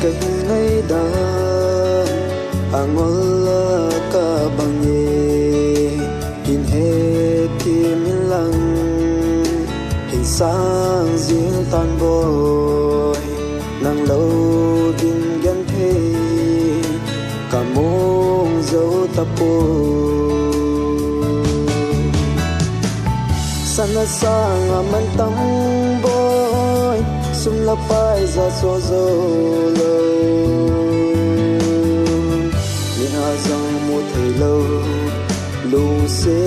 cái ngày đã angola ka bange in he tim lang hình sang riêng tan boy nang lâu din gan thế cả mong dấu tapo sana sang aman tam boy sum la pai za so zo lo ni ha zang mu thei lo lu se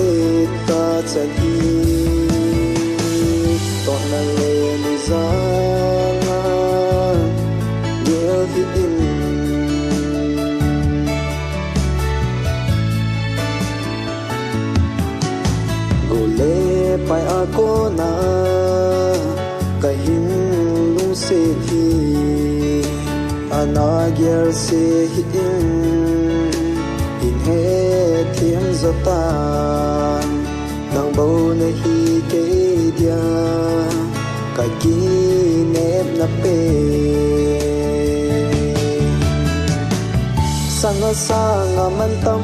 ta chan hi to na le ni za na ye hi in go le pai a ko na kai hin se hi anagyar se hi in he thiam zatan nang bo na hi ke dia ka ki nep na pe sanga sanga man tam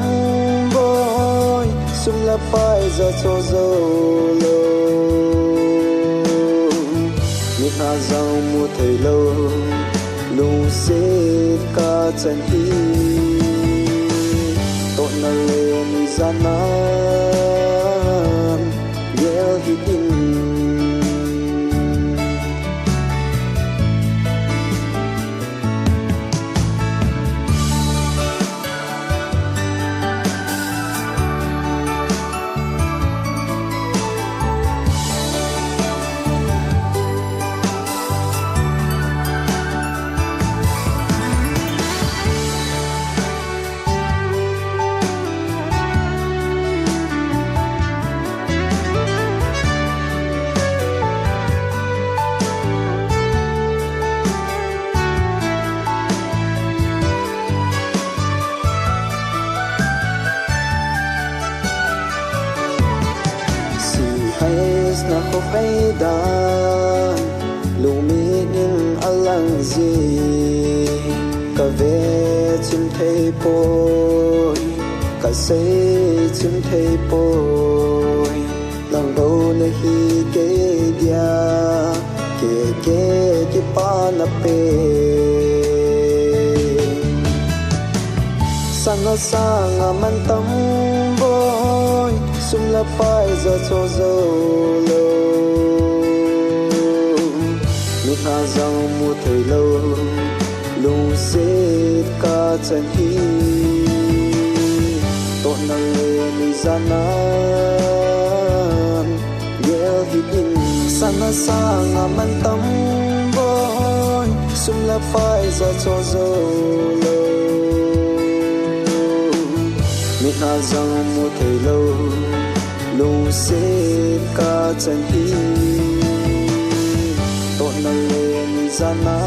boy sum la pai za cho zo lo ha zau mu thei lo lu se ka chan hi to na le ni zana yel hi in na ko hay dan luminin alang zi ka ve chim thei poi ka se chim thei poi lang do na hi ke dia ke pa na pe sanga sanga man tam boy sum la pai za cho zo lo mi ha zang mu thei lo lu se ka chan hi to na le ni zana yel hi in sana sanga man tam boy sum la pai za cho zo lo mi ha zang mu thei lo lu se ka chan hi to na le ni zana